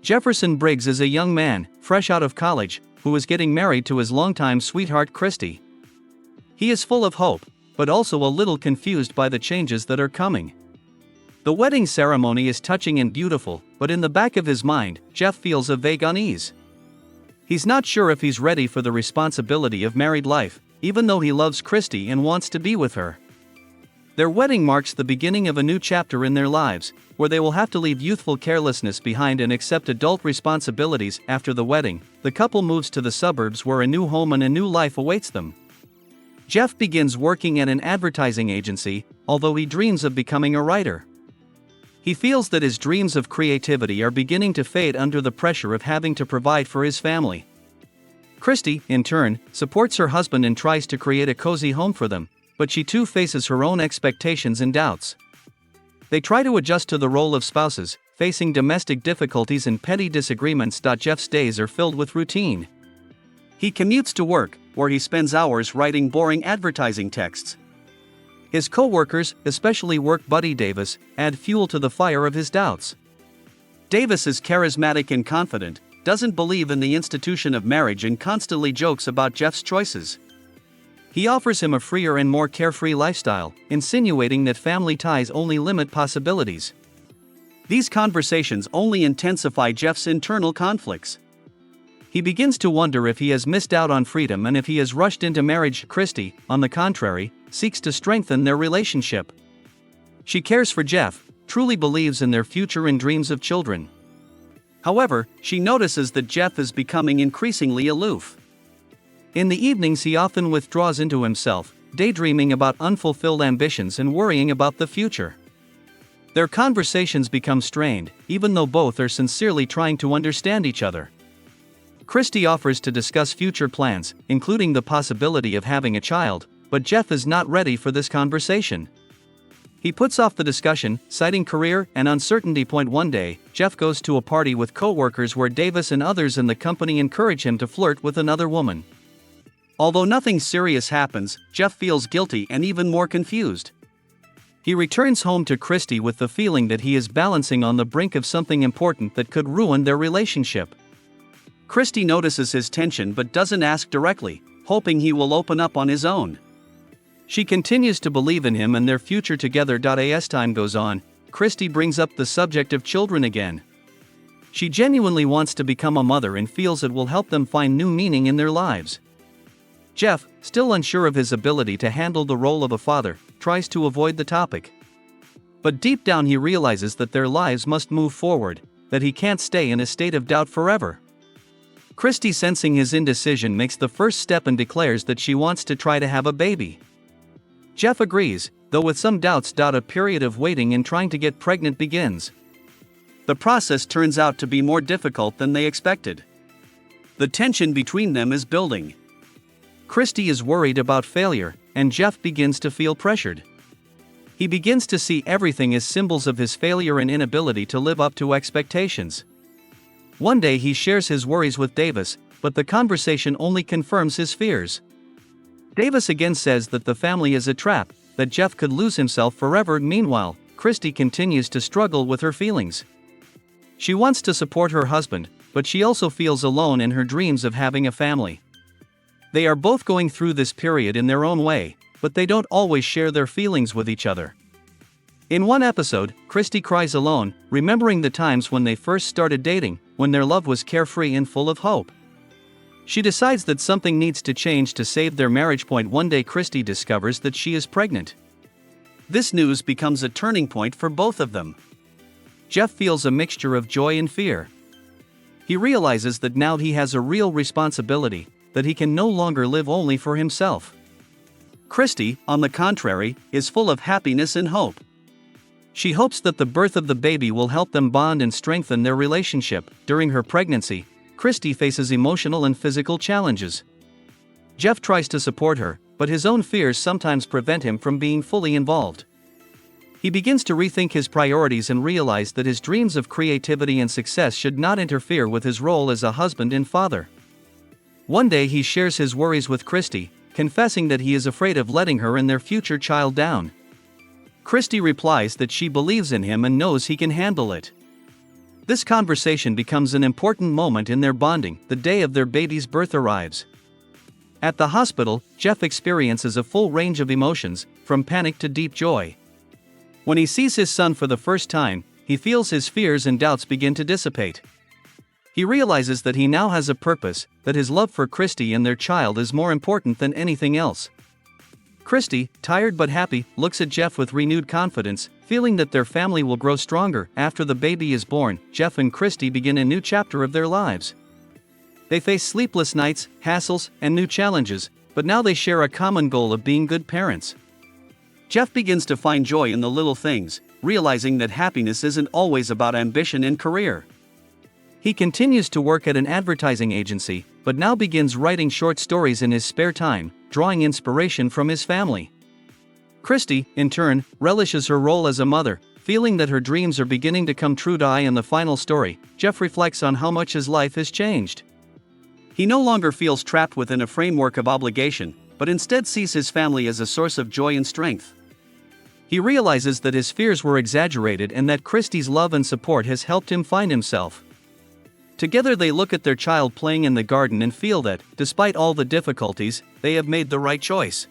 Jefferson Briggs is a young man, fresh out of college, who is getting married to his longtime sweetheart Christy. He is full of hope, but also a little confused by the changes that are coming. The wedding ceremony is touching and beautiful, but in the back of his mind, Jeff feels a vague unease. He's not sure if he's ready for the responsibility of married life, even though he loves Christy and wants to be with her. Their wedding marks the beginning of a new chapter in their lives, where they will have to leave youthful carelessness behind and accept adult responsibilities. After the wedding, the couple moves to the suburbs where a new home and a new life awaits them. Jeff begins working at an advertising agency, although he dreams of becoming a writer. He feels that his dreams of creativity are beginning to fade under the pressure of having to provide for his family. Christy, in turn, supports her husband and tries to create a cozy home for them, but she too faces her own expectations and doubts. They try to adjust to the role of spouses, facing domestic difficulties and petty disagreements. Jeff's days are filled with routine. He commutes to work, where he spends hours writing boring advertising texts. His co-workers, especially work buddy Davis, add fuel to the fire of his doubts. Davis is charismatic and confident, doesn't believe in the institution of marriage and constantly jokes about Jeff's choices. He offers him a freer and more carefree lifestyle, insinuating that family ties only limit possibilities. These conversations only intensify Jeff's internal conflicts. He begins to wonder if he has missed out on freedom and if he has rushed into marriage. Christy, on the contrary, seeks to strengthen their relationship. She cares for Jeff, truly believes in their future and dreams of children. However, she notices that Jeff is becoming increasingly aloof. In the evenings he often withdraws into himself, daydreaming about unfulfilled ambitions and worrying about the future. Their conversations become strained, even though both are sincerely trying to understand each other. Christy offers to discuss future plans, including the possibility of having a child, but Jeff is not ready for this conversation. He puts off the discussion, citing career and uncertainty. One day, Jeff goes to a party with co-workers where Davis and others in the company encourage him to flirt with another woman. Although nothing serious happens, Jeff feels guilty and even more confused. He returns home to Christy with the feeling that he is balancing on the brink of something important that could ruin their relationship. Christy notices his tension but doesn't ask directly, hoping he will open up on his own. She continues to believe in him and their future together. As time goes on, Christy brings up the subject of children again. She genuinely wants to become a mother and feels it will help them find new meaning in their lives. Jeff, still unsure of his ability to handle the role of a father, tries to avoid the topic. But deep down he realizes that their lives must move forward, that he can't stay in a state of doubt forever. Christy, sensing his indecision, makes the first step and declares that she wants to try to have a baby. Jeff agrees, though with some doubts. A period of waiting and trying to get pregnant begins. The process turns out to be more difficult than they expected. The tension between them is building. Christy is worried about failure, and Jeff begins to feel pressured. He begins to see everything as symbols of his failure and inability to live up to expectations. One day he shares his worries with Davis, but the conversation only confirms his fears. Davis again says that the family is a trap, that Jeff could lose himself forever. Meanwhile, Christy continues to struggle with her feelings. She wants to support her husband, but she also feels alone in her dreams of having a family. They are both going through this period in their own way, but they don't always share their feelings with each other. In one episode, Christy cries alone, remembering the times when they first started dating, when their love was carefree and full of hope. She decides that something needs to change to save their marriage. One day Christy discovers that she is pregnant. This news becomes a turning point for both of them. Jeff feels a mixture of joy and fear. He realizes that now he has a real responsibility, that he can no longer live only for himself. Christy, on the contrary, is full of happiness and hope. She hopes that the birth of the baby will help them bond and strengthen their relationship. During her pregnancy, Christy faces emotional and physical challenges. Jeff tries to support her, but his own fears sometimes prevent him from being fully involved. He begins to rethink his priorities and realize that his dreams of creativity and success should not interfere with his role as a husband and father. One day he shares his worries with Christy, confessing that he is afraid of letting her and their future child down. Christy replies that she believes in him and knows he can handle it. This conversation becomes an important moment in their bonding. The day of their baby's birth arrives. At the hospital, Jeff experiences a full range of emotions, from panic to deep joy. When he sees his son for the first time, he feels his fears and doubts begin to dissipate. He realizes that he now has a purpose, that his love for Christy and their child is more important than anything else. Christy, tired but happy, looks at Jeff with renewed confidence, feeling that their family will grow stronger. After the baby is born, Jeff and Christy begin a new chapter of their lives. They face sleepless nights, hassles, and new challenges, but now they share a common goal of being good parents. Jeff begins to find joy in the little things, realizing that happiness isn't always about ambition and career. He continues to work at an advertising agency, but now begins writing short stories in his spare time, drawing inspiration from his family. Christy, in turn, relishes her role as a mother, feeling that her dreams are beginning to come true. In the final story, Jeff reflects on how much his life has changed. He no longer feels trapped within a framework of obligation, but instead sees his family as a source of joy and strength. He realizes that his fears were exaggerated and that Christy's love and support has helped him find himself. Together they look at their child playing in the garden and feel that, despite all the difficulties, they have made the right choice.